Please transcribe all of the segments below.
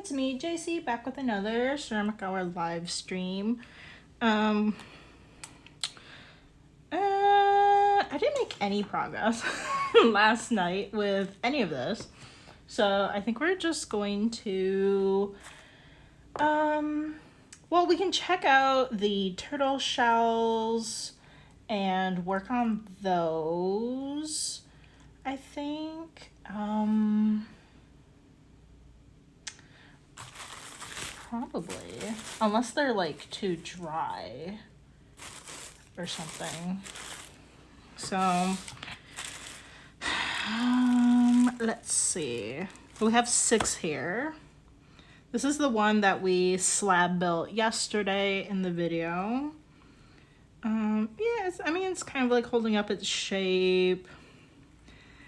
it's me, JC, back with another Ceramic Hour live stream. I didn't make any progress last night with any of this, so I think we're just going to, well, we can check out the turtle shells and work on those, I think. Probably. Unless they're like too dry or something. So, let's see. We have 6 here. This is the one that we slab built yesterday in the video. Yeah, it's kind of like holding up its shape.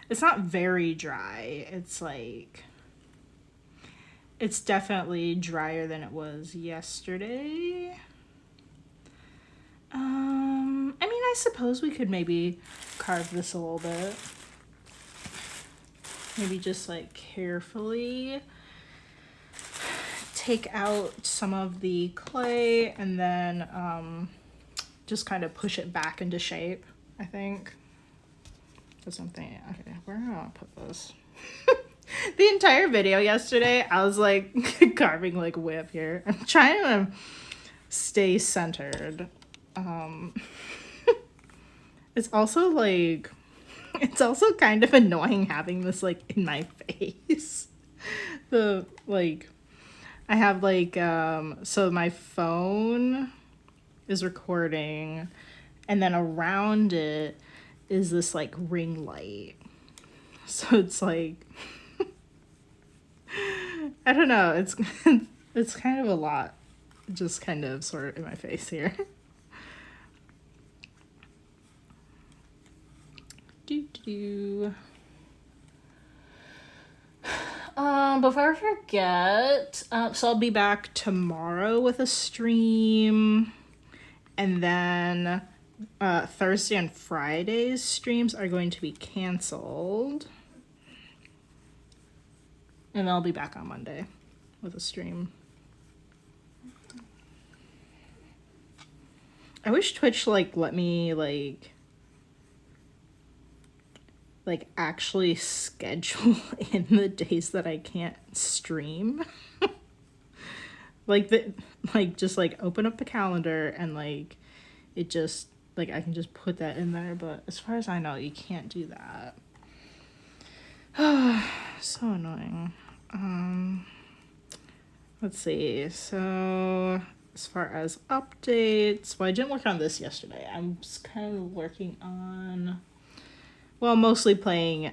It's not very dry. It's definitely drier than it was yesterday. I suppose we could maybe carve this a little bit. Maybe just like carefully take out some of the clay and then just kind of push it back into shape, I think. That's something. Okay, where do I want to put this? The entire video yesterday, I was like carving like way up here. I'm trying to stay centered. It's also kind of annoying having this like in my face. I have like, so my phone is recording and then around it is this like ring light. So it's like, I don't know, it's kind of a lot, just kind of sort of in my face here. Before I forget, so I'll be back tomorrow with a stream, and then Thursday and Friday's streams are going to be canceled. And I'll be back on Monday with a stream. I wish Twitch let me actually schedule in the days that I can't stream. Just open up the calendar and it just I can just put that in there, but as far as I know, you can't do that. So annoying. Let's see. So as far as updates, well, I didn't work on this yesterday. I'm just kind of working on, well, mostly playing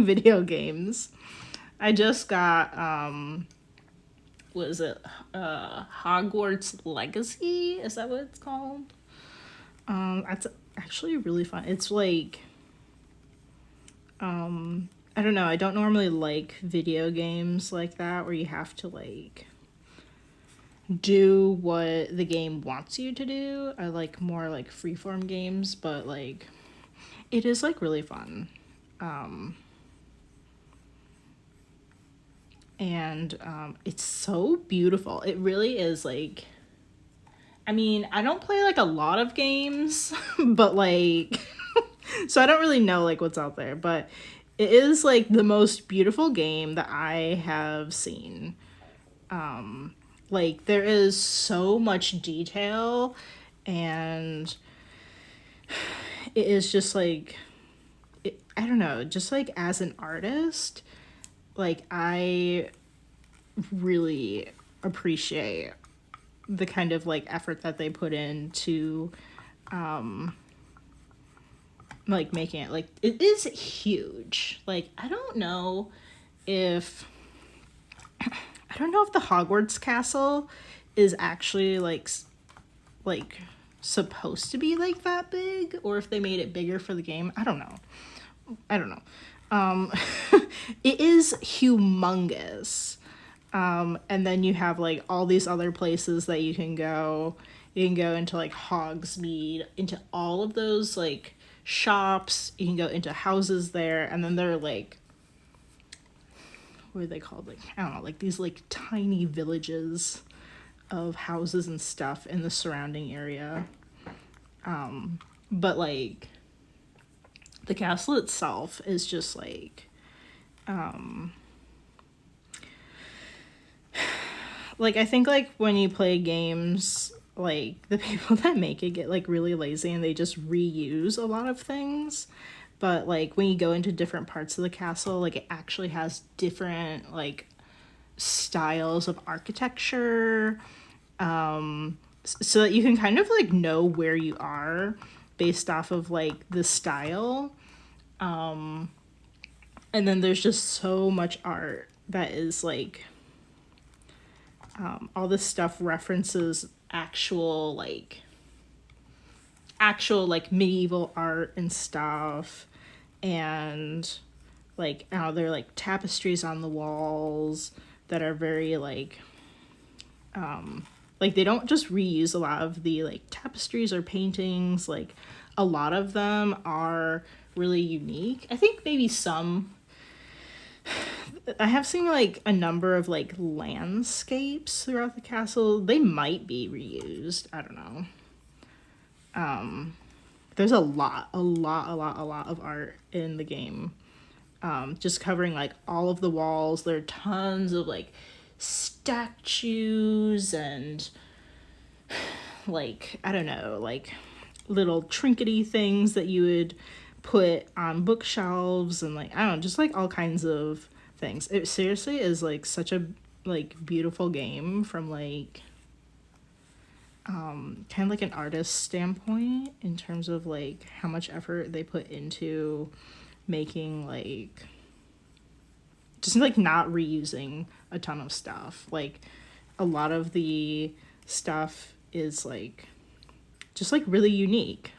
video games. I just got what is it? Hogwarts Legacy? Is that what it's called? That's actually really fun. It's I don't know, I don't normally like video games like that where you have to do what the game wants you to do. I like more freeform games, but it is really fun. And it's so beautiful. It really is I don't play a lot of games, but so I don't really know what's out there, but it is the most beautiful game that I have seen. There is so much detail, and it is just I don't know, just as an artist, I really appreciate the kind of effort that they put into making it. It is huge. I don't know if the Hogwarts castle is actually supposed to be that big, or if they made it bigger for the game. I don't know. It is humongous. And then you have all these other places that you can go. You can go into Hogsmeade, into all of those shops. You can go into houses there, and then there are what are they called? Like, I don't know, like these like tiny villages of houses and stuff in the surrounding area. But like the castle itself is just like, like I think like when you play games, like the people that make it get like really lazy and they just reuse a lot of things. But like when you go into different parts of the castle, like it actually has different like styles of architecture, so that you can kind of like know where you are based off of like the style. And then there's just so much art that is like, all this stuff references actual like medieval art and stuff. And like, there are like tapestries on the walls that are very like they don't just reuse a lot of the like tapestries or paintings. Like a lot of them are really unique. I think maybe some, I have seen like a number of like landscapes throughout the castle. They might be reused. I don't know. There's a lot of art in the game. Just covering like all of the walls. There are tons of like statues and like, I don't know, like little trinkety things that you would put on bookshelves and like, I don't know, just like all kinds of things. It seriously is like such a like beautiful game from like kind of like an artist standpoint in terms of like how much effort they put into making like just like not reusing a ton of stuff. Like a lot of the stuff is like just like really unique,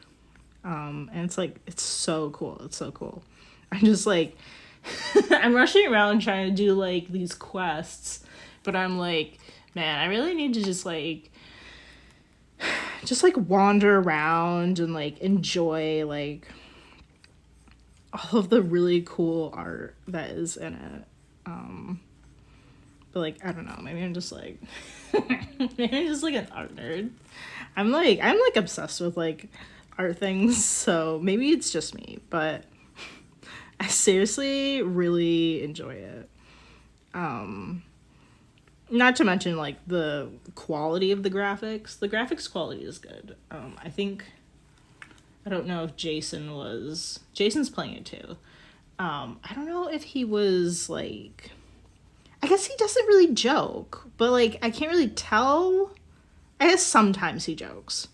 and it's like it's so cool. I'm just like I'm rushing around trying to do like these quests, but I'm like, man, I really need to just like wander around and like enjoy like all of the really cool art that is in it. But like, I don't know, maybe I'm just like maybe I'm just like an art nerd. I'm like obsessed with like art things, so maybe it's just me, but I seriously really enjoy it. Not to mention like the quality of the graphics. The graphics quality is good. I think, I don't know if Jason's playing it too. I don't know if he was like, I guess he doesn't really joke, but like I can't really tell. I guess sometimes he jokes,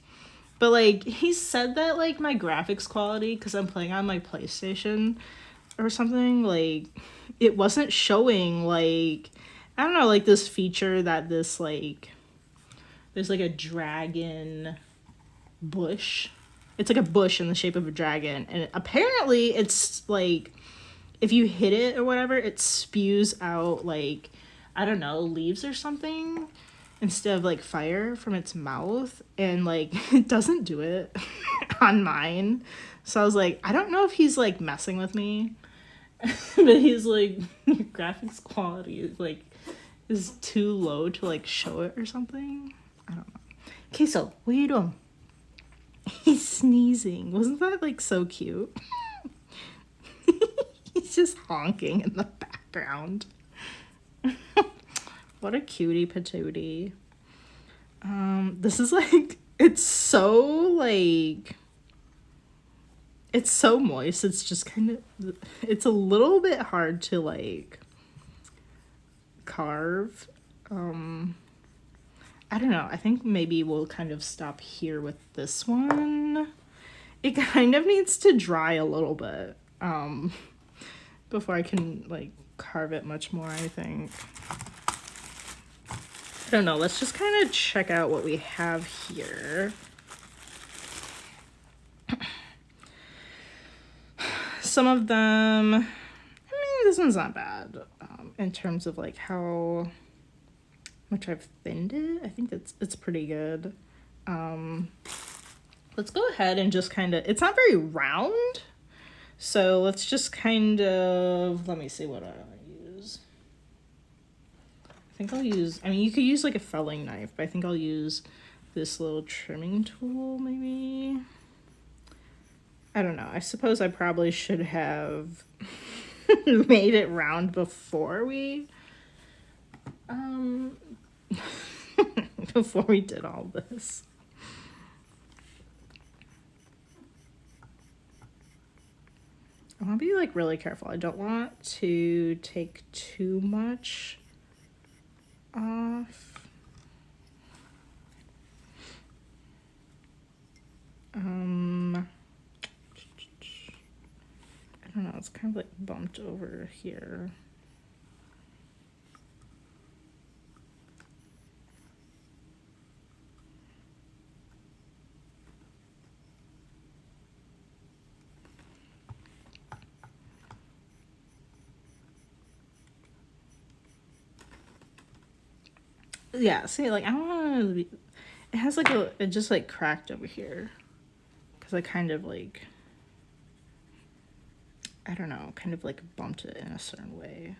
but like he said that like my graphics quality, because I'm playing on my PlayStation or something, like it wasn't showing like, I don't know, like this feature that this like, there's like a dragon bush. It's like a bush in the shape of a dragon, and apparently it's like if you hit it or whatever, it spews out like, I don't know, leaves or something instead of like fire from its mouth, and like it doesn't do it on mine. So I was like, I don't know if he's like messing with me, but he's like graphics quality like is too low to like show it or something. I don't know. Okay, so what are you doing? He's sneezing. Wasn't that like so cute? He's just honking in the background. What a cutie patootie. This is like, it's so moist. It's just kind of, it's a little bit hard to like carve. I don't know. I think maybe we'll kind of stop here with this one. It kind of needs to dry a little bit before I can like carve it much more, I think. I don't know. Let's just kind of check out what we have here. Some of them, I mean, this one's not bad in terms of like how much I've thinned it. I think it's pretty good. Let's go ahead and just kind of, it's not very round, so let's just kind of, let me see what I use. I think I'll use, I mean, you could use like a felling knife, but I think I'll use this little trimming tool maybe. I don't know. I suppose I probably should have made it round before we before we did all this. I want to be like really careful. I don't want to take too much off. I don't know, it's kind of like bumped over here. Yeah, see, like I don't want to be, it has like it just like cracked over here because I kind of like, I don't know, kind of like bumped it in a certain way.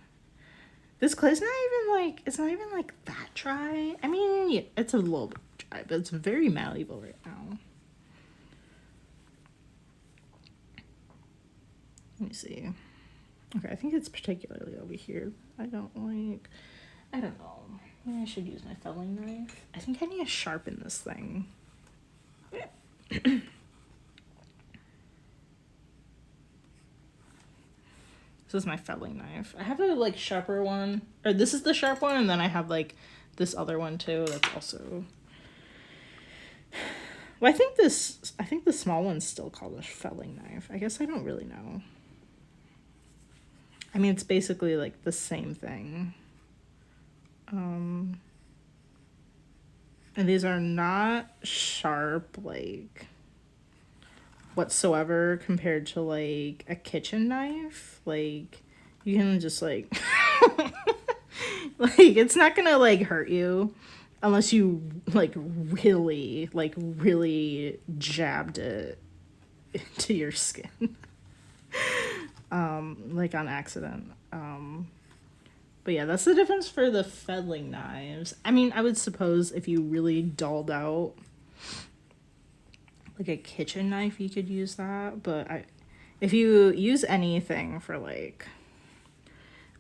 This clay's not even like, it's not even like that dry. I mean, yeah, it's a little bit dry, but it's very malleable right now. Let me see. Okay, I think it's particularly over here. I don't know. Maybe I should use my felling knife. I think I need to sharpen this thing. This is my felling knife. I have a like sharper one, or this is the sharp one, and then I have like this other one too. That's also. Well, I think the small one's still called a felling knife. I guess I don't really know. I mean, it's basically like the same thing. And these are not sharp, like, whatsoever compared to, like, a kitchen knife. Like, you can just, like, like, it's not gonna, like, hurt you unless you, like, really jabbed it into your skin. Like, on accident. But yeah, that's the difference for the felling knives. I mean, I would suppose if you really dulled out like a kitchen knife, you could use that. But if you use anything for like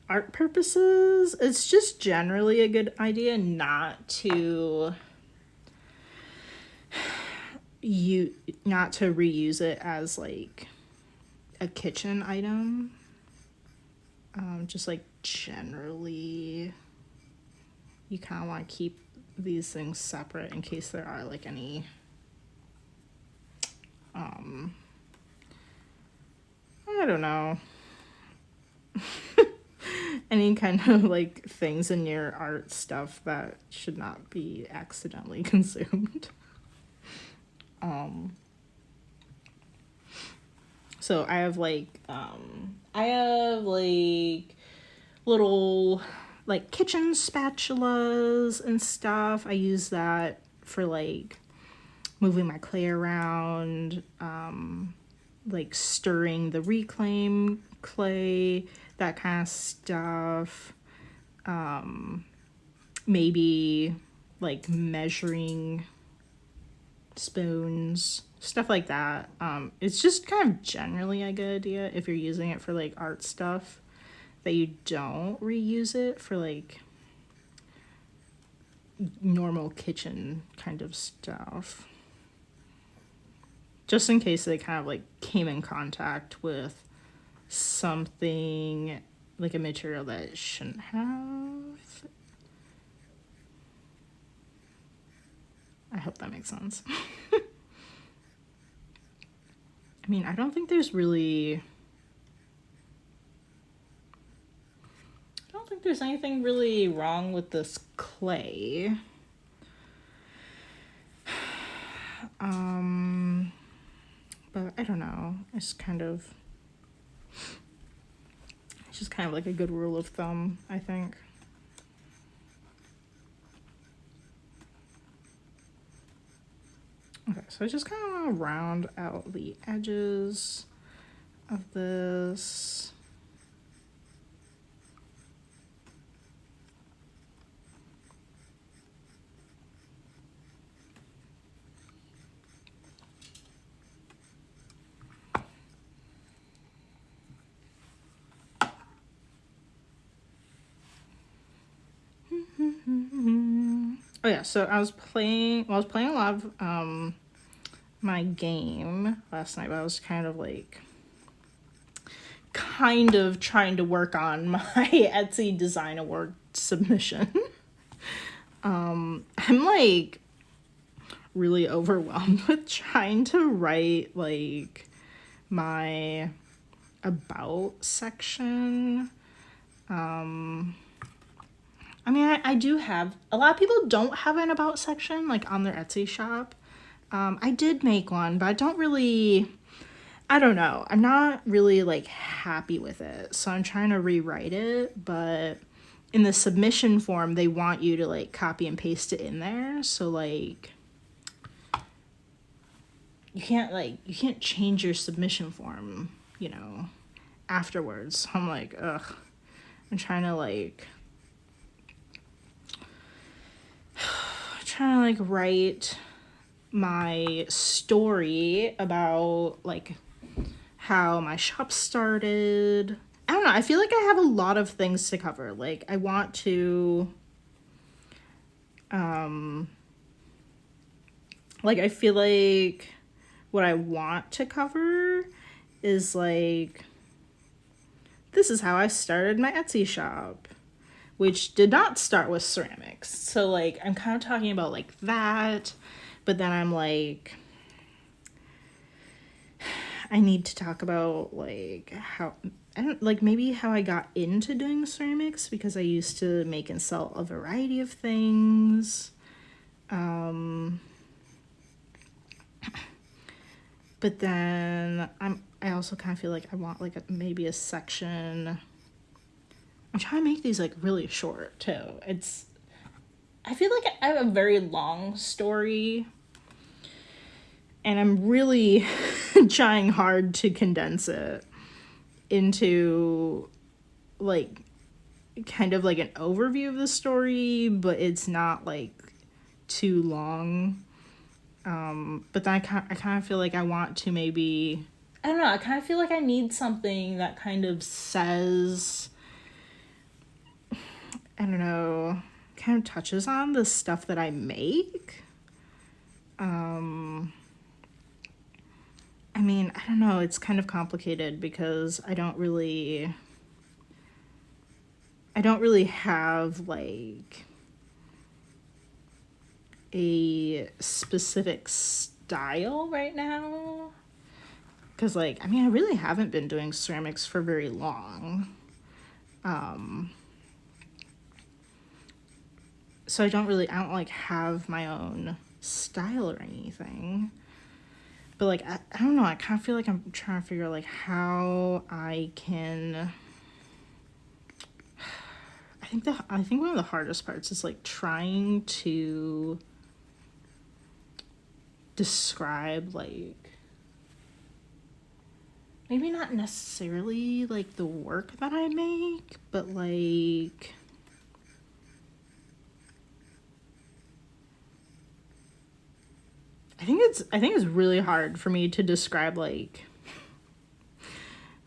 art purposes, it's just generally a good idea not to reuse it as like a kitchen item. Just like generally you kind of want to keep these things separate in case there are like any I don't know any kind of like things in your art stuff that should not be accidentally consumed. So I have like little like kitchen spatulas and stuff. I use that for like moving my clay around, like stirring the reclaim clay, that kind of stuff. Maybe like measuring spoons, stuff like that. It's just kind of generally a good idea if you're using it for like art stuff that you don't reuse it for like normal kitchen kind of stuff, just in case they kind of like came in contact with something like a material that it shouldn't have. I hope that makes sense. I mean, I don't think there's anything really wrong with this clay. But I don't know. It's just kind of like a good rule of thumb, I think. Okay, so I just kind of want to round out the edges of this. Oh yeah, so I was playing a lot of my game last night, but I was kind of trying to work on my Etsy Design Award submission. I'm like really overwhelmed with trying to write like my about section. I mean, I do have, a lot of people don't have an about section like on their Etsy shop. I did make one, but I don't know. I'm not really like happy with it. So I'm trying to rewrite it, but in the submission form, they want you to like copy and paste it in there. So like, you can't change your submission form, you know, afterwards. So I'm like, ugh, I'm trying to write my story about like how my shop started. I don't know. I feel like I have a lot of things to cover. Like I want to, like I feel like what I want to cover is like, this is how I started my Etsy shop, which did not start with ceramics. So like I'm kind of talking about like that, but then I'm like, I need to talk about like how, I don't like, maybe how I got into doing ceramics, because I used to make and sell a variety of things. But then I also kind of feel like I want like maybe a section. I'm trying to make these like really short too. I feel like I have a very long story, and I'm really trying hard to condense it into like kind of like an overview of the story, but it's not like too long. But then I kind of feel like I want to maybe, I don't know, I kind of feel like I need something that kind of says, I don't know, kind of touches on the stuff that I make. I mean, I don't know, it's kind of complicated because I don't really have like a specific style right now, because like, I mean, I really haven't been doing ceramics for very long, so I don't like have my own style or anything. But like, I don't know, I kind of feel like I'm trying to figure out like how I can, I think one of the hardest parts is like trying to describe like, maybe not necessarily like the work that I make, but like, I think it's really hard for me to describe like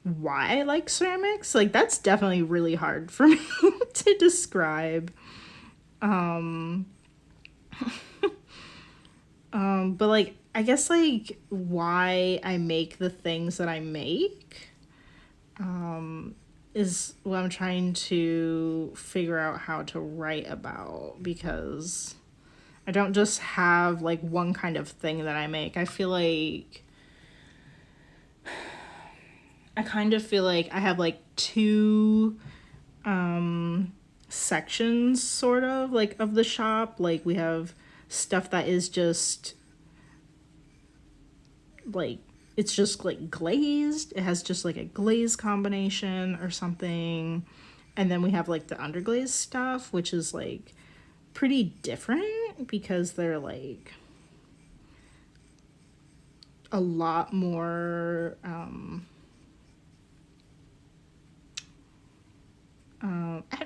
why I like ceramics. Like that's definitely really hard for me to describe. But like, I guess like why I make the things that I make is what I'm trying to figure out how to write about, because I don't just have like one kind of thing that I make. I feel like I kind of feel like I have like two sections sort of like of the shop. Like we have stuff that is just like, it's just like glazed. It has just like a glaze combination or something. And then we have like the underglaze stuff, which is like pretty different because they're like a lot more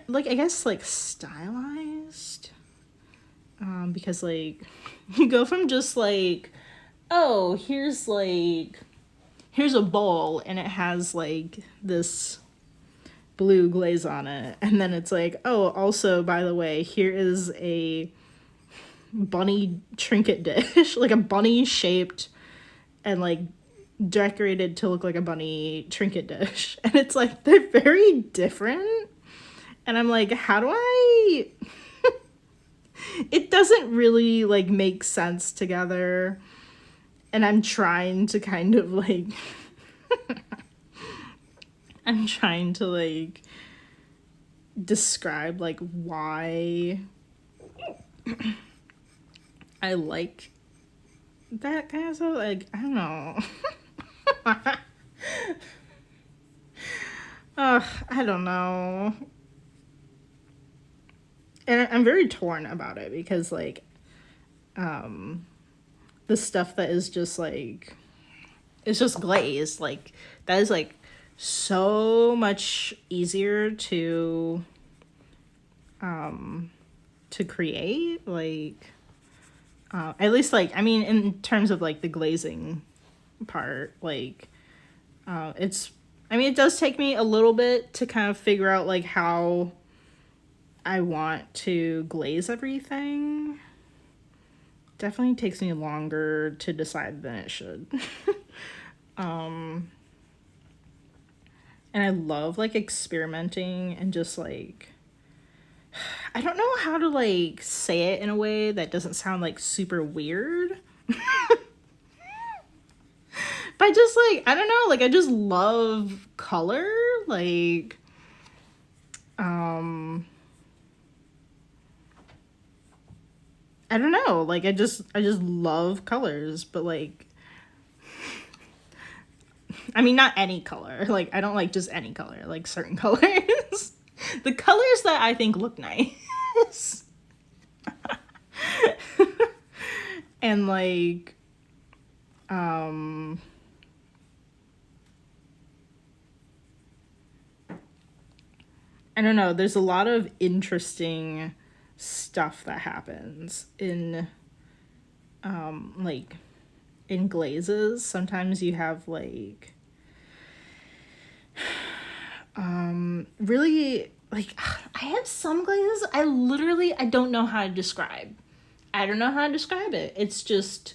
like, I guess like stylized, because like you go from just like, oh, here's a bowl and it has like this blue glaze on it, and then it's like, oh, also by the way, here is a bunny trinket dish, like a bunny shaped and like decorated to look like a bunny trinket dish. And it's like, they're very different. And I'm like, how do I... It doesn't really like make sense together. And I'm trying to kind of like... I'm trying to like describe like why I like that kind of stuff. Like, I don't know. I don't know. And I'm very torn about it because like the stuff that is just like, it's just glazed, like that is like so much easier to create, like at least like, I mean, in terms of like the glazing part, like it does take me a little bit to kind of figure out like how I want to glaze everything. Definitely takes me longer to decide than it should. And I love like experimenting and just like, I don't know how to like say it in a way that doesn't sound like super weird. But I just like, I don't know, like I just love color, like I don't know, like I just love colors, but like I mean, not any color. Like, I don't like just any color, like certain colors. The colors that I think look nice. And like, I don't know, there's a lot of interesting stuff that happens in, like, in glazes. Sometimes you have like really like, I have some glazes I don't know how to describe. I don't know how to describe it. It's just,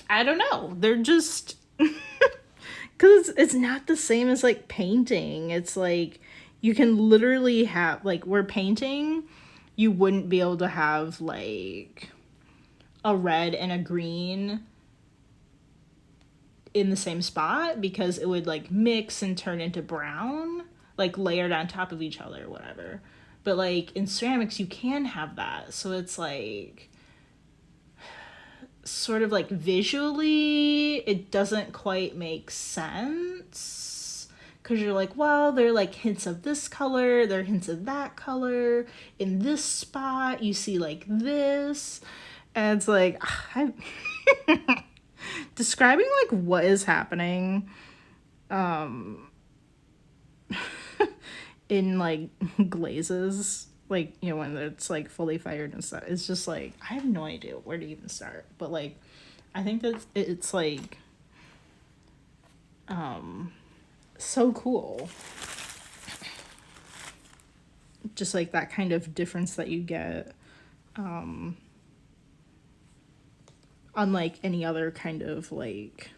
I don't know. They're just because it's not the same as like painting. It's like you can literally have like, where painting you wouldn't be able to have like a red and a green in the same spot because it would like mix and turn into brown, like layered on top of each other or whatever. But like in ceramics you can have that. So it's like sort of like visually it doesn't quite make sense. Because you're like, well, they're like hints of this color, they're hints of that color. In this spot, you see like this. And it's like, describing like what is happening in like glazes, like, you know, when it's like fully fired and stuff, it's just like, I have no idea where to even start. But like, I think that it's like so cool, just like that kind of difference that you get unlike any other kind of like,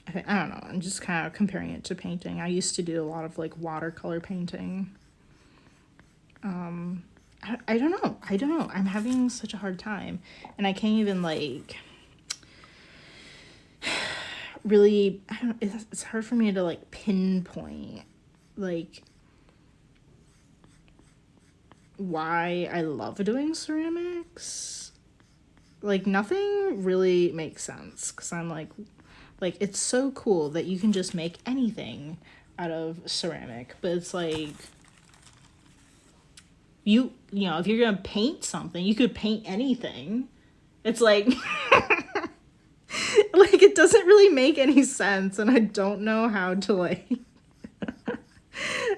I don't know, I'm just kind of comparing it to painting. I used to do a lot of like watercolor painting. I don't know, I'm having such a hard time, and I can't even like really, I don't, it's hard for me to like pinpoint like why I love doing ceramics. Like nothing really makes sense, because I'm like it's so cool that you can just make anything out of ceramic, but it's like you know, if you're gonna paint something, you could paint anything. It's like like it doesn't really make any sense, and I don't know how to like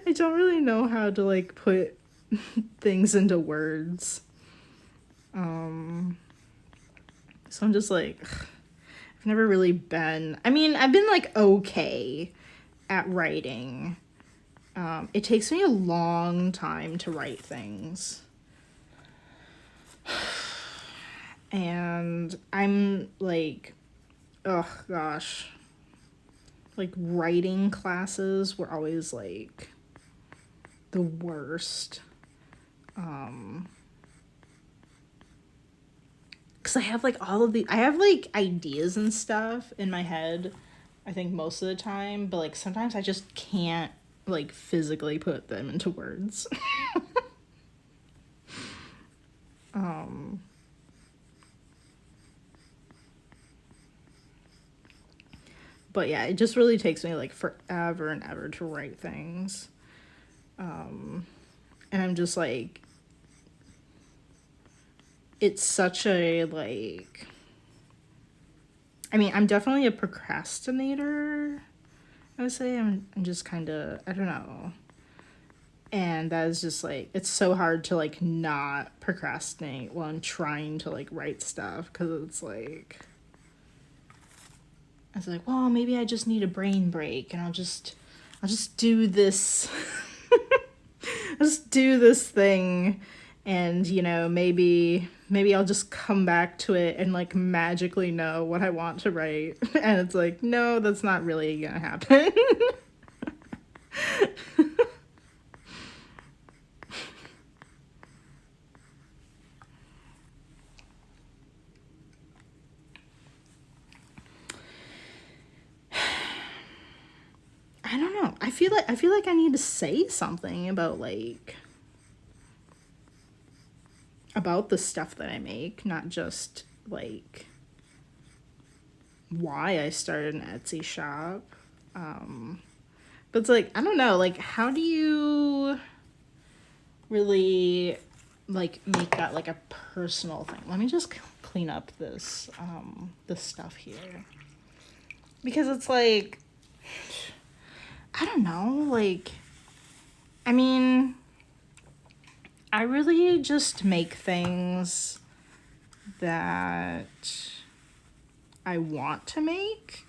I don't really know how to like put things into words. So I'm just like, I've never really been, I mean, I've been like okay at writing, It takes me a long time to write things. And I'm like, oh gosh. Like writing classes were always like the worst. Because I have like I have like ideas and stuff in my head, I think most of the time, but like sometimes I just can't like physically put them into words. But yeah, it just really takes me like forever and ever to write things. And I'm just like, it's such a like, I mean, I'm definitely a procrastinator. I would say I'm just kind of, I don't know. And that is just like, it's so hard to like not procrastinate while I'm trying to like write stuff, because it's like, I was like, well, maybe I just need a brain break and I'll just do this. I'll just do this thing, and you know, maybe I'll just come back to it and like magically know what I want to write. And it's like, no, that's not really gonna happen. I don't know. I feel like I need to say something about like about the stuff that I make, not just like why I started an Etsy shop. But it's like, I don't know, like how do you really like make that like a personal thing? Let me just clean up this stuff here. Because it's like, I don't know, like, I mean, I really just make things that I want to make.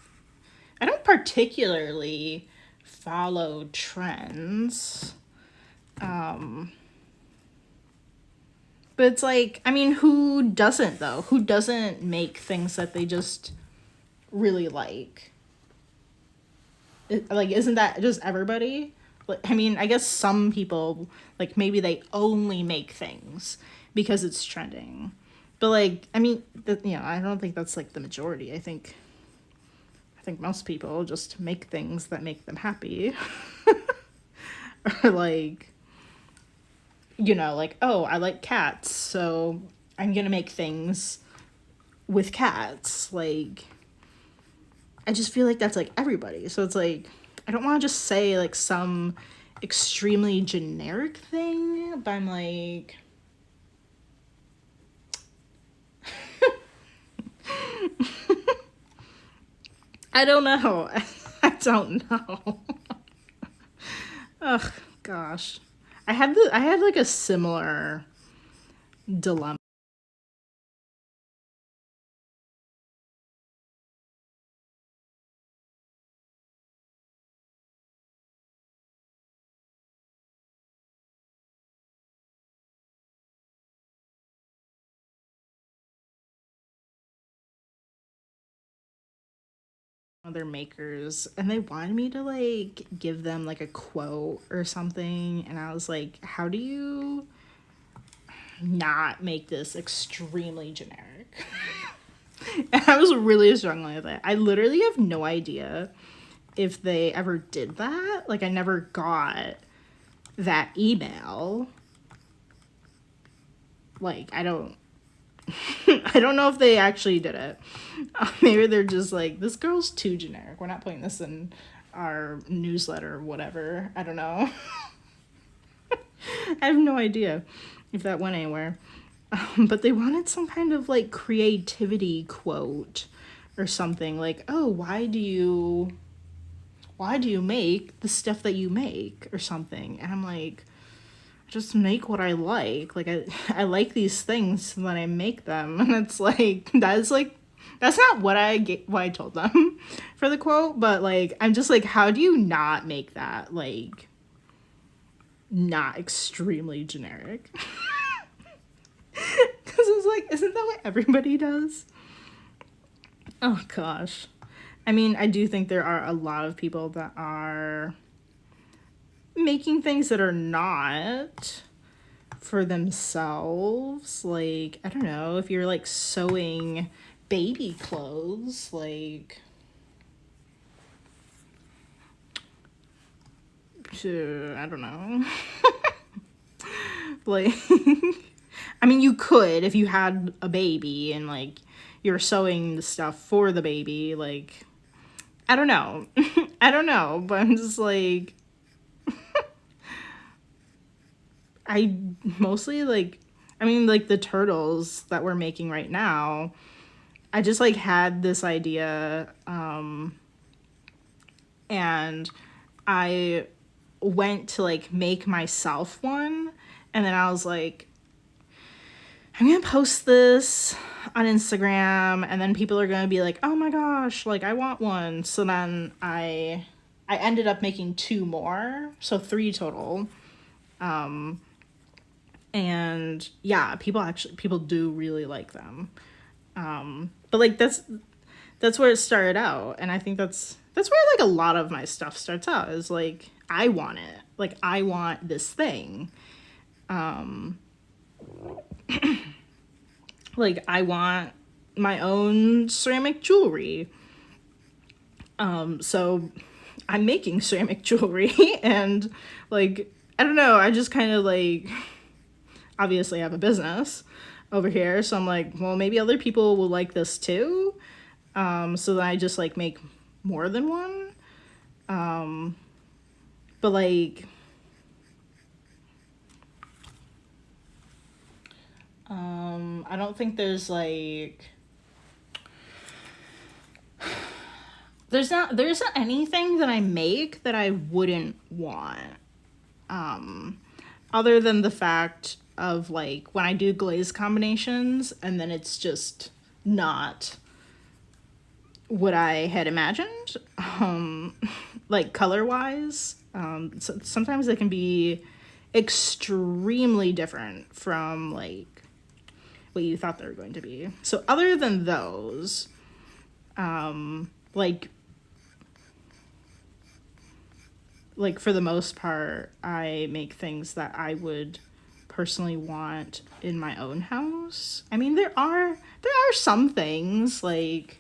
I don't particularly follow trends. But it's like, I mean, who doesn't though? Who doesn't make things that they just really like? Like, isn't that just everybody? Like, I mean, I guess some people, like, maybe they only make things because it's trending. But, like, I mean, you know, I don't think that's, like, the majority. I think most people just make things that make them happy. Or, like, you know, like, oh, I like cats, so I'm gonna make things with cats. Like, I just feel like that's like everybody. So it's like, I don't want to just say like some extremely generic thing, but I'm like, I don't know. I don't know. Ugh, gosh. I had like a similar dilemma. Other makers, and they wanted me to like give them like a quote or something, and I was like, how do you not make this extremely generic? And I was really struggling with it. I literally have no idea if they ever did that. Like, I never got that email. Like, I don't I don't know if they actually did it. Maybe they're just like, this girl's too generic. We're not putting this in our newsletter or whatever. I don't know. I have no idea if that went anywhere. But they wanted some kind of like creativity quote or something, like, oh, why do you make the stuff that you make or something? And I'm like, just make what I like. Like, I like these things when I make them. And it's like, that's not what I told them for the quote, but like, I'm just like, how do you not make that like not extremely generic. Because it's like, isn't that what everybody does? Oh gosh. I mean, I do think there are a lot of people that are making things that are not for themselves. Like, I don't know, if you're like sewing baby clothes, like, I don't know. Like, I mean, you could if you had a baby and like you're sewing the stuff for the baby, like, I don't know. I don't know, but I'm just like, I mostly like, I mean, like the turtles that we're making right now, I just like had this idea, and I went to like make myself one, and then I was like, I'm gonna post this on Instagram, and then people are gonna be like, oh my gosh, like I want one. So then I ended up making 2 more, so 3 total. And yeah, people do really like them. But like that's where it started out, and I think that's where like a lot of my stuff starts out, is like I want it. Like I want this thing. Like I want my own ceramic jewelry. So I'm making ceramic jewelry, and like I don't know, I just kind of like, obviously I have a business over here, so I'm like, well, maybe other people will like this too. So then I just like make more than one. But like, I don't think there's like, there isn't anything that I make that I wouldn't want. Other than the fact of like when I do glaze combinations and then it's just not what I had imagined, like color wise. So sometimes they can be extremely different from like what you thought they were going to be. So other than those, like for the most part, I make things that I would personally want in my own house. I mean, there are some things like,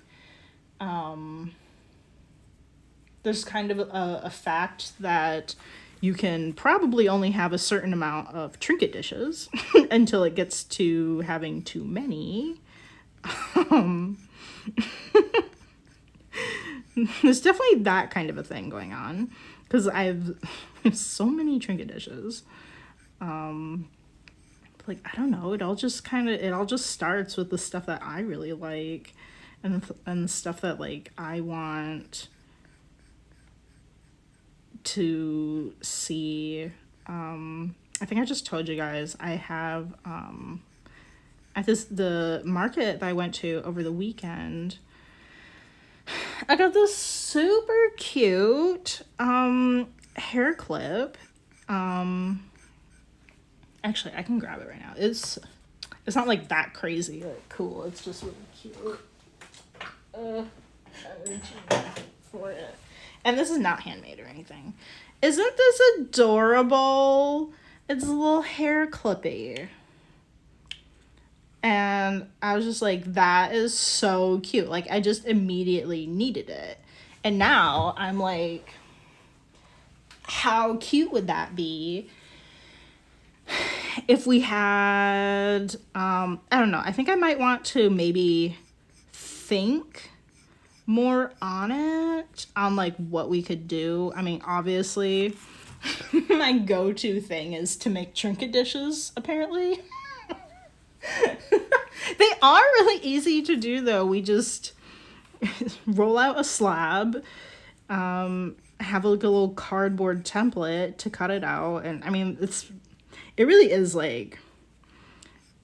there's kind of a fact that you can probably only have a certain amount of trinket dishes until it gets to having too many. There's definitely that kind of a thing going on, because I have so many trinket dishes. Like, I don't know, it all just starts with the stuff that I really like, and the stuff that like I want to see. I think I just told you guys, I have at the market that I went to over the weekend, I got this super cute hair clip. Actually, I can grab it right now. It's not like that crazy like cool. It's just really cute. I'm reaching for it. And this is not handmade or anything. Isn't this adorable? It's a little hair clippy. And I was just like, that is so cute. Like, I just immediately needed it. And now I'm like, how cute would that be if we had, I don't know, I think I might want to maybe think more on it, on like what we could do. I mean, obviously, my go-to thing is to make trinket dishes, apparently. They are really easy to do, though. We just roll out a slab, have like a little cardboard template to cut it out, and I mean, it really is like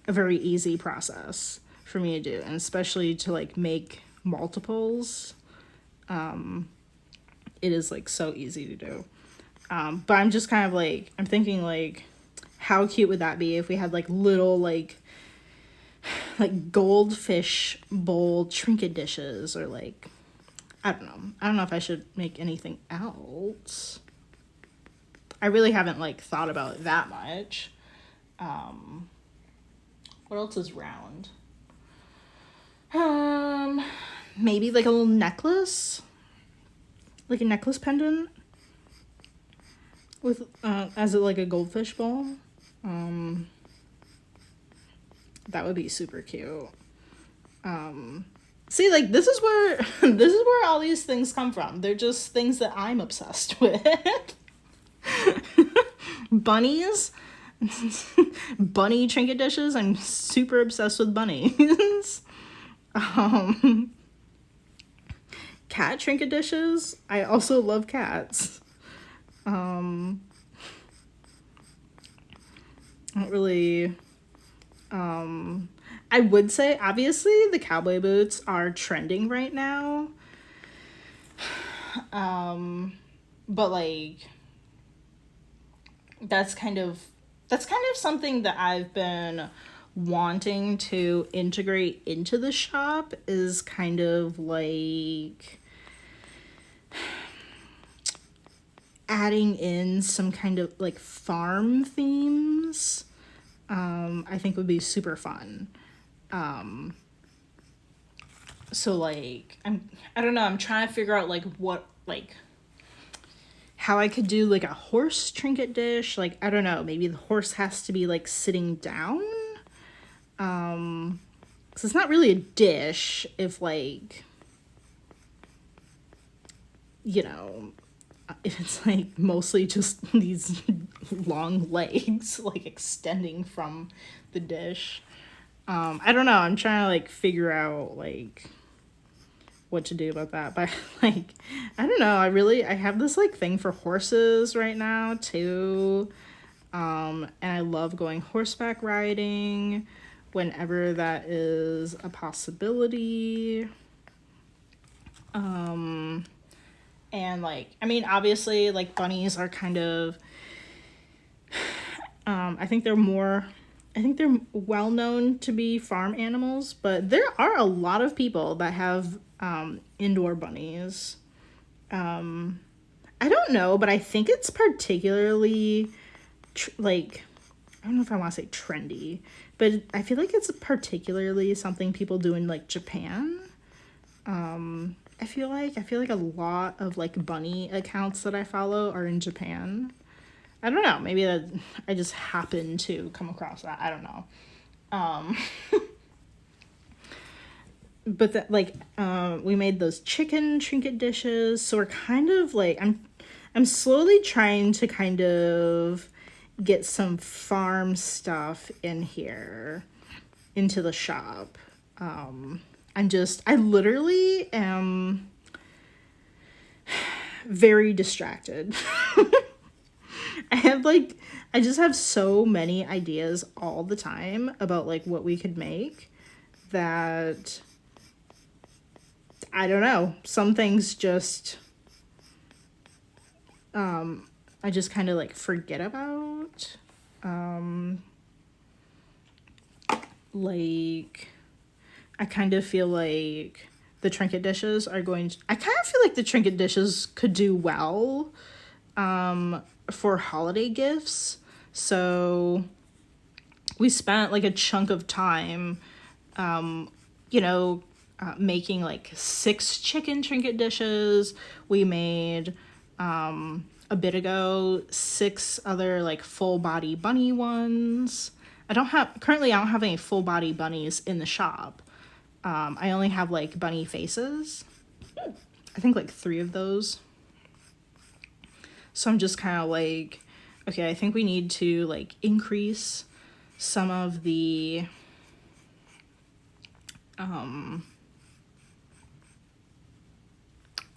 a very easy process for me to do, and especially to like make multiples. It is like so easy to do. But I'm just kind of like, I'm thinking like, how cute would that be if we had like little like goldfish bowl trinket dishes, or like, I don't know. I don't know if I should make anything else. I really haven't like thought about it that much. What else is round? Maybe like a little necklace, like a necklace pendant with as a, like a goldfish bowl. That would be super cute. See, like, this is where this is where all these things come from. They're just things that I'm obsessed with. Bunnies. Bunny trinket dishes. I'm super obsessed with bunnies. Cat trinket dishes. I also love cats. I don't really... I would say, obviously, the cowboy boots are trending right now. But, like, that's kind of something that I've been wanting to integrate into the shop, is kind of, like, adding in some kind of, like, farm themes. I think would be super fun. So like, I don't know, I'm trying to figure out like what, like how I could do like a horse trinket dish. Like, I don't know, maybe the horse has to be like sitting down. 'Cause it's not really a dish if like, you know, if it's like mostly just these long legs like extending from the dish. I don't know, I'm trying to like figure out like what to do about that, but like, I don't know, I have this like thing for horses right now too. And I love going horseback riding whenever that is a possibility. And like, I mean, obviously like bunnies are kind of, I think they're well known to be farm animals, but there are a lot of people that have indoor bunnies. I don't know, but I think it's particularly like, I don't know if I want to say trendy, but I feel like it's particularly something people do in like Japan. I feel like a lot of like bunny accounts that I follow are in Japan. I don't know, maybe that I just happened to come across that. I don't know. But that like, we made those chicken trinket dishes, so we're kind of like, I'm slowly trying to kind of get some farm stuff in here into the shop. I literally am very distracted. I just have so many ideas all the time about like what we could make that I don't know. Some things just I just kind of like forget about. Like, I kind of feel like the trinket dishes are going to, I kind of feel like the trinket dishes could do well for holiday gifts. So we spent like a chunk of time, making like 6 chicken trinket dishes. We made a bit ago 6 other like full body bunny ones. I don't have any full body bunnies in the shop. I only have like bunny faces. I think like 3 of those. So I'm just kind of like, okay, I think we need to like increase some of the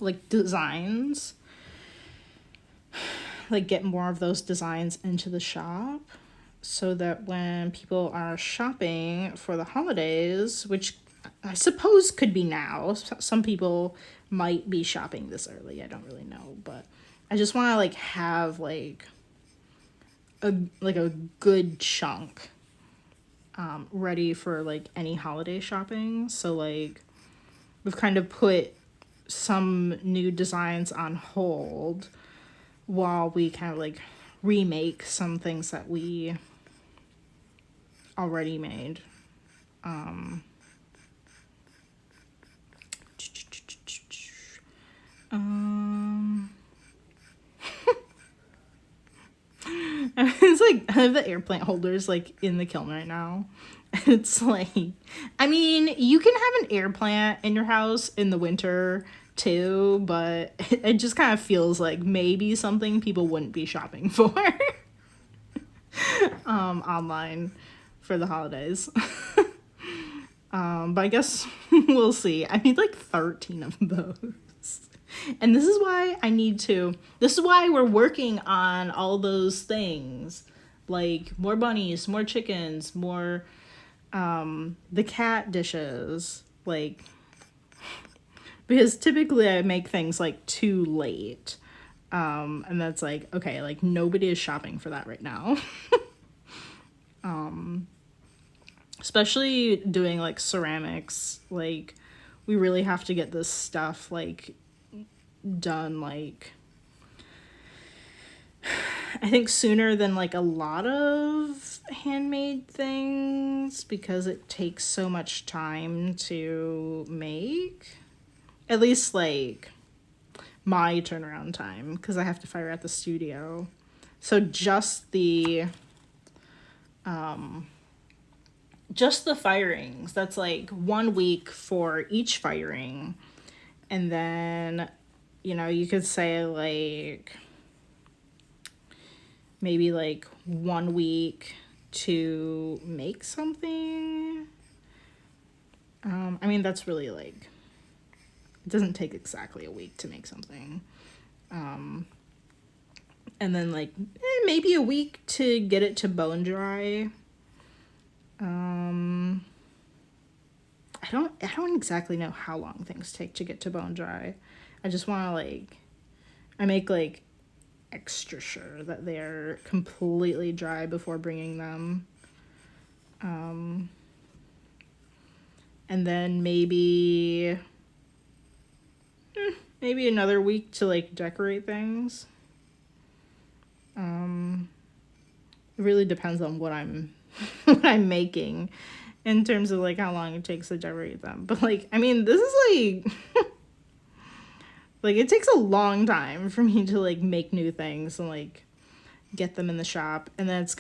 like designs, like get more of those designs into the shop, so that when people are shopping for the holidays, which I suppose could be now, some people might be shopping this early, I don't really know, but I just want to like have like a good chunk ready for like any holiday shopping. So like we've kind of put some new designs on hold while we kind of like remake some things that we already made. It's like I have the air plant holders like in the kiln right now. It's like, I mean, you can have an air plant in your house in the winter too, but it just kind of feels like maybe something people wouldn't be shopping for online for the holidays. But I guess we'll see. I need like 13 of those. And this is why this is why we're working on all those things. Like more bunnies, more chickens, more the cat dishes. Like, because typically I make things like too late. And that's like, okay, like nobody is shopping for that right now. Especially doing like ceramics, like we really have to get this stuff like done, like I think sooner than like a lot of handmade things, because it takes so much time to make. At least like my turnaround time, because I have to fire at the studio. So just the firings, that's like 1 week for each firing. And then, you know, you could say like maybe like 1 week to make something. I mean, that's really like, it doesn't take exactly a week to make something. And then like maybe a week to get it to bone dry. I don't exactly know how long things take to get to bone dry. I just want to like, I make like extra sure that they're completely dry before bringing them. And then maybe another week to like decorate things. It really depends on what I'm what I'm making in terms of like how long it takes to decorate them. But like, I mean, this is like like it takes a long time for me to like make new things and like get them in the shop, and then it's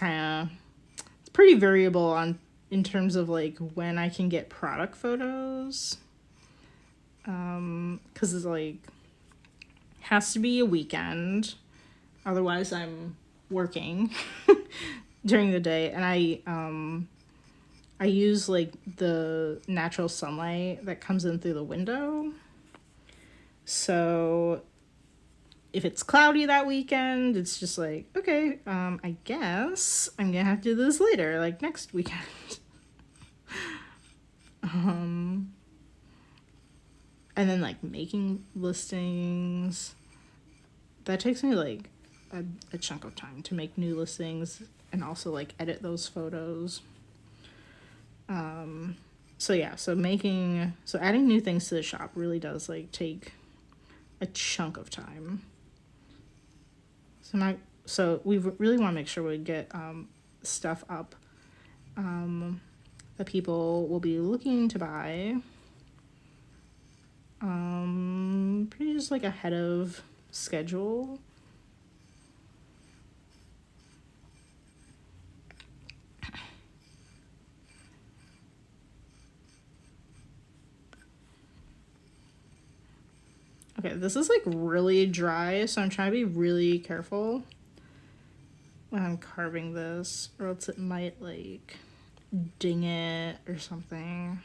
pretty variable in terms of like when I can get product photos, because it's like has to be a weekend, otherwise I'm working during the day. And I use like the natural sunlight that comes in through the window. So if it's cloudy that weekend, it's just like, okay, I guess I'm gonna have to do this later, like next weekend. And then like making listings, that takes me like a chunk of time to make new listings and also like edit those photos. So yeah, so adding new things to the shop really does like take a chunk of time. So we really want to make sure we get stuff up that people will be looking to buy pretty just like ahead of schedule. Okay, this is like really dry, so I'm trying to be really careful when I'm carving this, or else it might like ding it or something.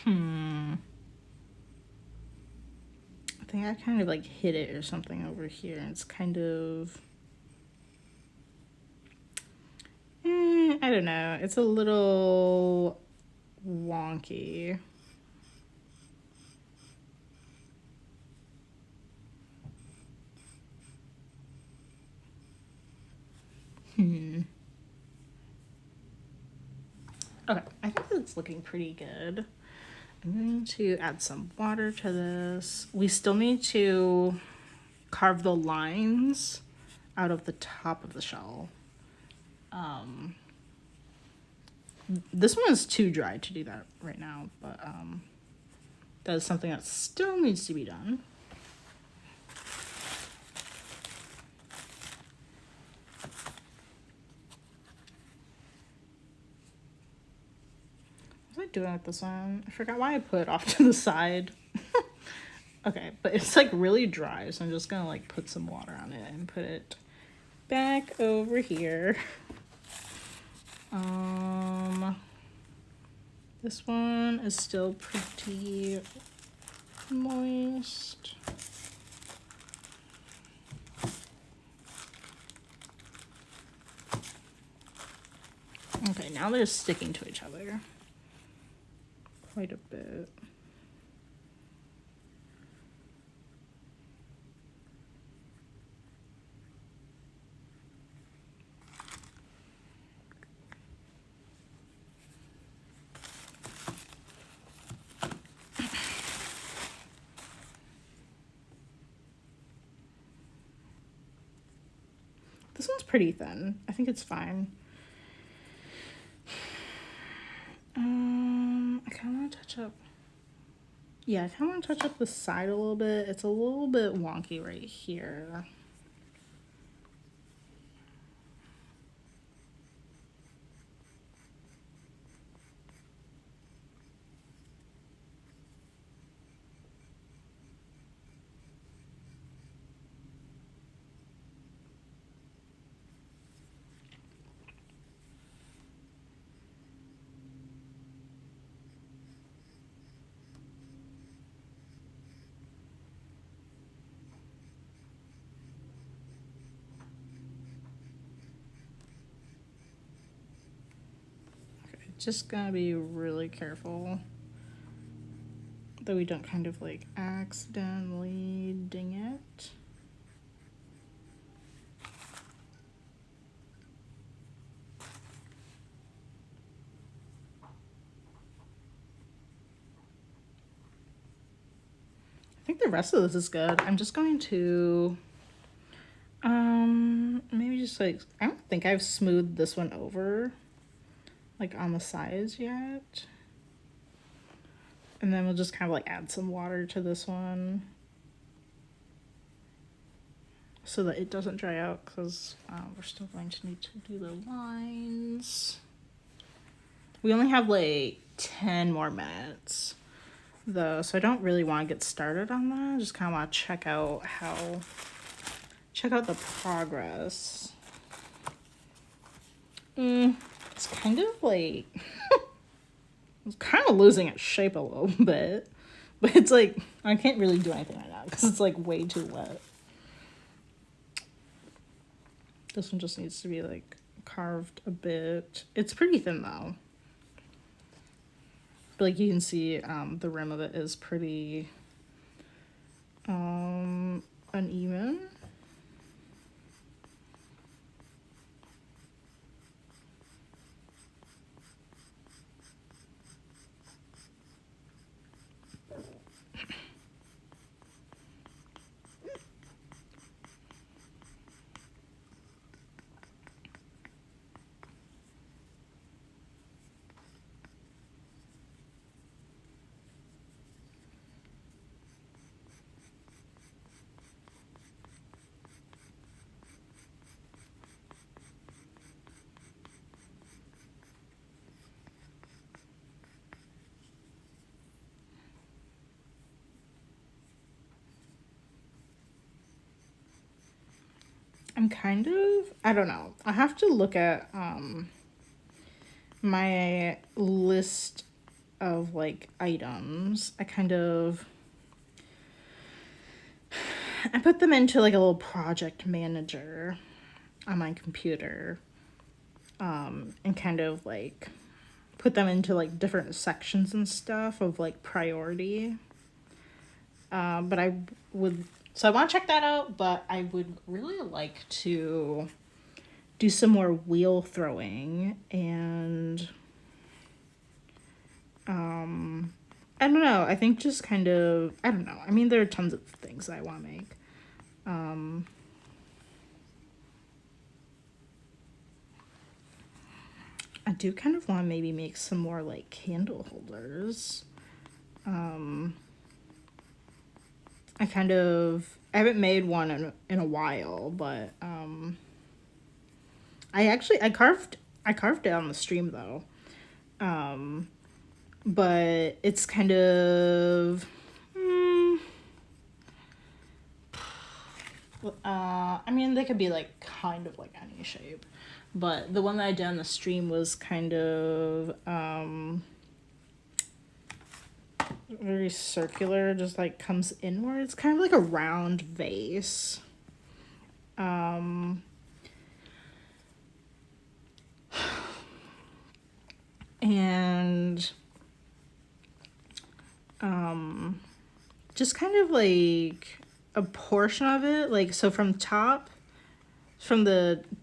I think I kind of like hit it or something over here. And it's kind of, I don't know. It's a little wonky. Okay, I think it's looking pretty good. I'm going to add some water to this. We still need to carve the lines out of the top of the shell. This one is too dry to do that right now, but that is something that still needs to be done. What was I doing with this one? I forgot why I put it off to the side. Okay, but it's like really dry, so I'm just gonna like put some water on it and put it back over here. This one is still pretty moist. Okay, now they're sticking to each other quite a bit. This one's pretty thin. I think it's fine. I kind of want to touch up. Yeah, I kind of want to touch up the side a little bit. It's a little bit wonky right here. Just gotta be really careful that we don't kind of like accidentally ding it. I think the rest of this is good. I'm just going to maybe just like, I don't think I've smoothed this one over like on the sides yet. And then we'll just kind of like add some water to this one so that it doesn't dry out, because we're still going to need to do the lines. We only have like 10 more minutes though, so I don't really want to get started on that. I just kind of want to check out the progress. It's kind of like it's kind of losing its shape a little bit, but it's like I can't really do anything right now because it's like way too wet. This one just needs to be like carved a bit. It's pretty thin though. But like you can see, the rim of it is pretty uneven. I'm kind of, I don't know. I have to look at my list of like items, I put them into like a little project manager on my computer, and kind of like put them into like different sections and stuff of like priority. But I want to check that out, but I would really like to do some more wheel throwing, and I don't know, I think just kind of, I don't know, I mean, there are tons of things I want to make. I do kind of want to maybe make some more like candle holders. I haven't made one in a while, but I carved it on the stream though. But it's kind of I mean, they could be like kind of like any shape, but the one that I did on the stream was kind of very circular, just like comes inward. It's kind of like a round vase. And just kind of like a portion of it, like, so from the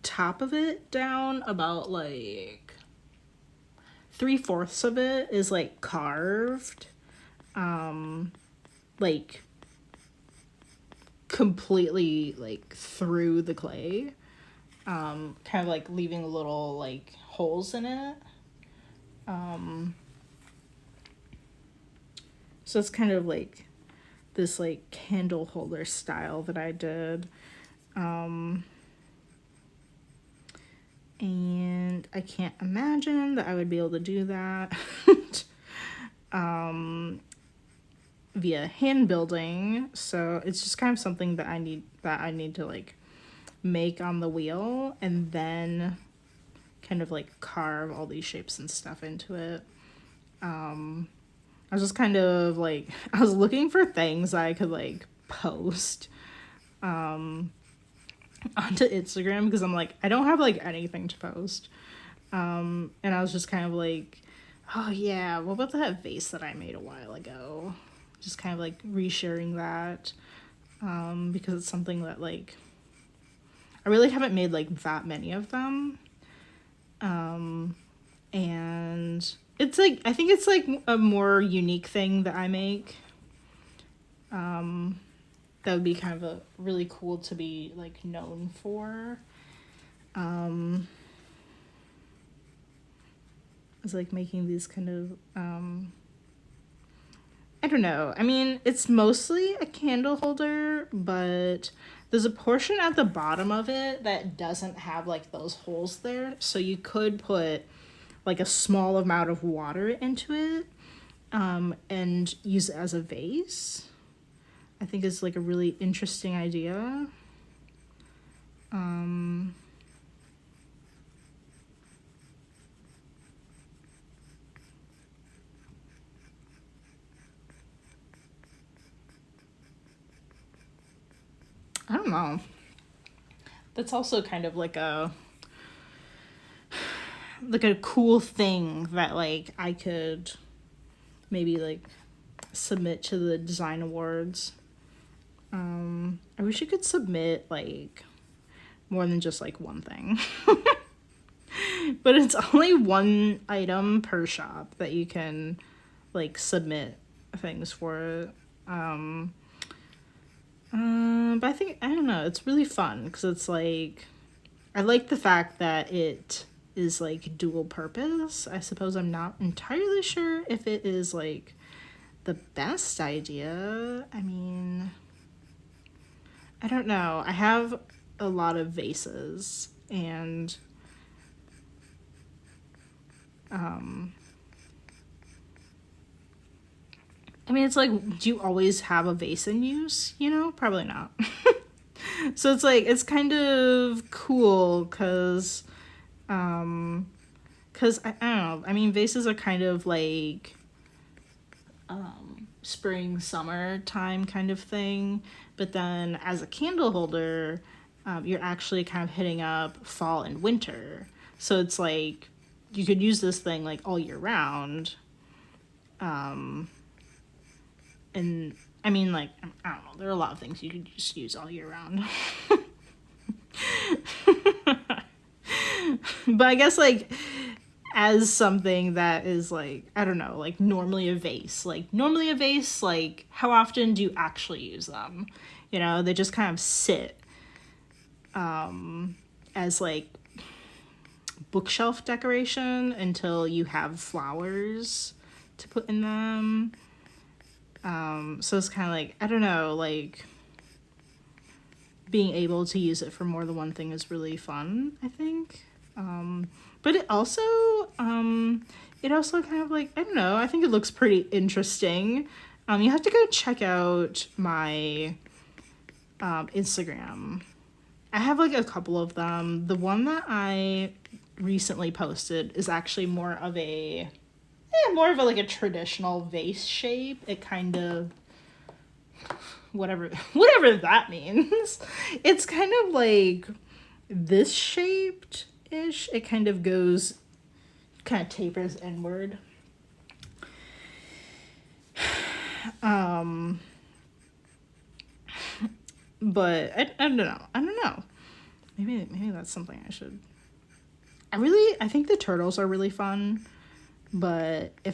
top of it down, about like 3/4 of it is like carved, like completely like through the clay, kind of like leaving little like holes in it. So it's kind of like this like candle holder style that I did. And I can't imagine that I would be able to do that via hand building. So it's just kind of something that I need to like make on the wheel, and then kind of like carve all these shapes and stuff into it. I was just kind of like, I was looking for things I could like post onto Instagram, because I'm like, I don't have like anything to post. And I was just kind of like, oh yeah, what about that vase that I made a while ago? Just kind of like resharing that, because it's something that like, I really haven't made like that many of them. And it's like, I think it's like a more unique thing that I make. That would be kind of a really cool to be like known for. It's like making these kind of, I don't know. I mean, it's mostly a candle holder, but there's a portion at the bottom of it that doesn't have like those holes there. So you could put like a small amount of water into it, and use it as a vase. I think it's like a really interesting idea. I don't know. That's also kind of like a cool thing that like I could maybe like submit to the design awards. I wish you could submit like more than just like one thing. But it's only one item per shop that you can like submit things for. But I think, I don't know, it's really fun because it's like, I like the fact that it is like dual purpose. I suppose I'm not entirely sure if it is like the best idea. I mean, I don't know. I have a lot of vases, and I mean, it's like, do you always have a vase in use? You know, probably not. So it's like, it's kind of cool because I don't know. I mean, vases are kind of like spring, summer time kind of thing. But then as a candle holder, you're actually kind of hitting up fall and winter. So it's like you could use this thing like all year round. And I mean, like, I don't know, there are a lot of things you could just use all year round. But I guess, like, as something that is, like, I don't know, like, normally a vase. Like, normally a vase, like, how often do you actually use them? You know, they just kind of sit as, like, bookshelf decoration until you have flowers to put in them. So it's kind of like, I don't know, like, being able to use it for more than one thing is really fun, I think. But it also kind of like, I don't know, I think it looks pretty interesting. You have to go check out my Instagram. I have like a couple of them. The one that I recently posted is actually more of a like a traditional vase shape. It kind of, whatever that means. It's kind of like this shaped ish. It kind of tapers inward. But I don't know. Maybe that's something I should. I think the turtles are really fun. But I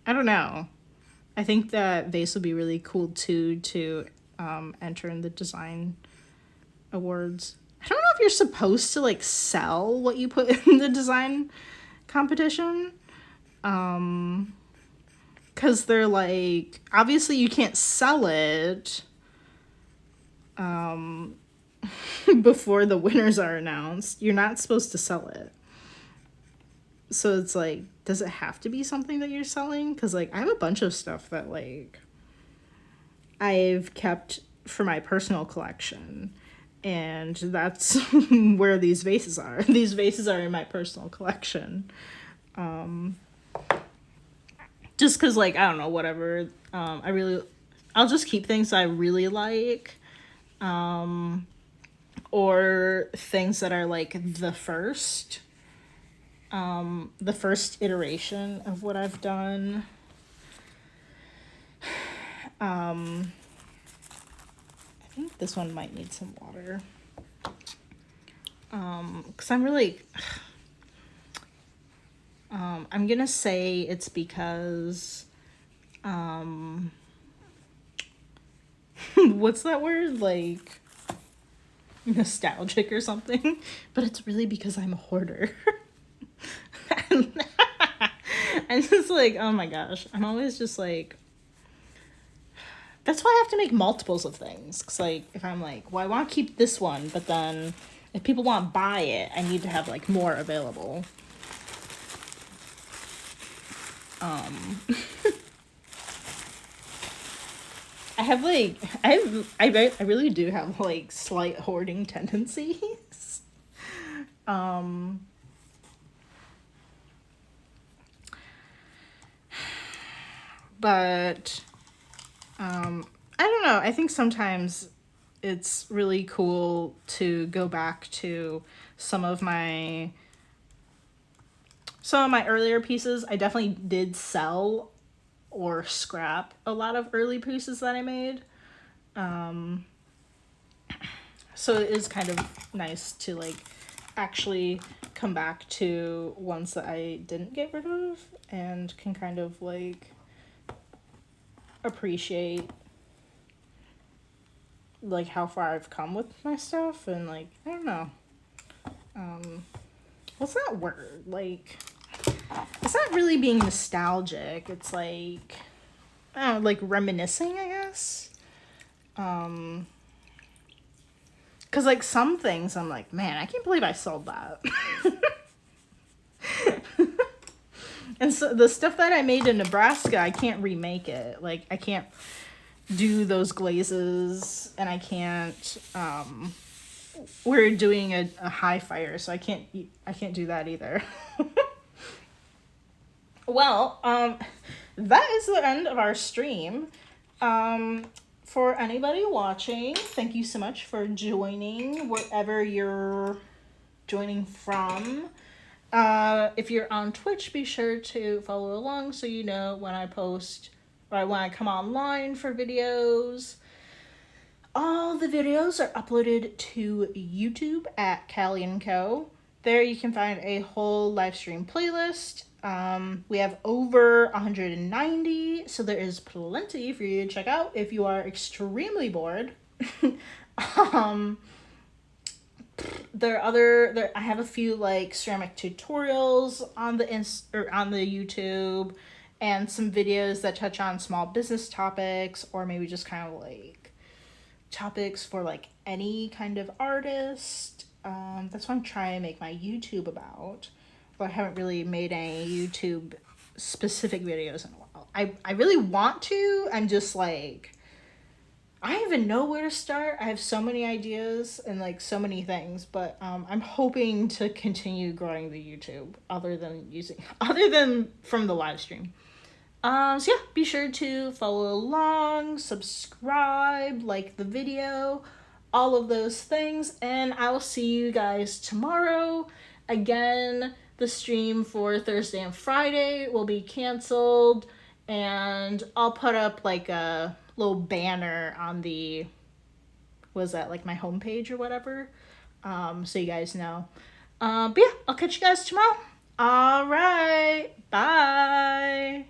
don't know. I think that vase would be really cool too to enter in the design awards. I don't know if you're supposed to like sell what you put in the design competition. 'Cause they're like, obviously you can't sell it before the winners are announced. You're not supposed to sell it. So it's like, does it have to be something that you're selling? Because, like, I have a bunch of stuff that, like, I've kept for my personal collection. And that's where these vases are. These vases are in my personal collection. Just because, like, I don't know, whatever. I'll just keep things I really like. Or things that are, like, the first iteration of what I've done. I think this one might need some water. 'Cause I'm really, I'm gonna say it's because, what's that word? Like, nostalgic or something? But it's really because I'm a hoarder. I'm just like, oh my gosh. I'm always just like, that's why I have to make multiples of things. Because, like, if I'm like, well, I want to keep this one, but then if people want to buy it, I need to have, like, more available. I have, like, I really do have, like, slight hoarding tendencies. But, I don't know. I think sometimes it's really cool to go back to some of my earlier pieces. I definitely did sell or scrap a lot of early pieces that I made. So it is kind of nice to, like, actually come back to ones that I didn't get rid of and can kind of, like, appreciate, like, how far I've come with my stuff. And, like, I don't know, what's that word? Like, it's not really being nostalgic. It's like, I don't know, like, reminiscing, I guess. Because, like, some things I'm like, man, I can't believe I sold that. And so the stuff that I made in Nebraska, I can't remake it. Like, I can't do those glazes, and I can't, we're doing a high fire, so I can't do that either. Well, that is the end of our stream. For anybody watching, thank you so much for joining wherever you're joining from. If you're on Twitch, be sure to follow along so you know when I post or when I come online for videos. All the videos are uploaded to YouTube at calieandco. There you can find a whole live stream playlist. We have over 190, so there is plenty for you to check out if you are extremely bored. I have a few like ceramic tutorials on the YouTube, and some videos that touch on small business topics, or maybe just kind of like topics for like any kind of artist. That's what I'm trying to make my YouTube about, but I haven't really made any YouTube specific videos in a while. I really want to. I'm just like, I don't even know where to start. I have so many ideas and like so many things, but I'm hoping to continue growing the YouTube other than from the live stream. So yeah, be sure to follow along, subscribe, like the video, all of those things, and I will see you guys tomorrow. Again, the stream for Thursday and Friday will be canceled, and I'll put up like a little banner on the, like my homepage or whatever, so you guys know. But yeah, I'll catch you guys tomorrow. All right, bye.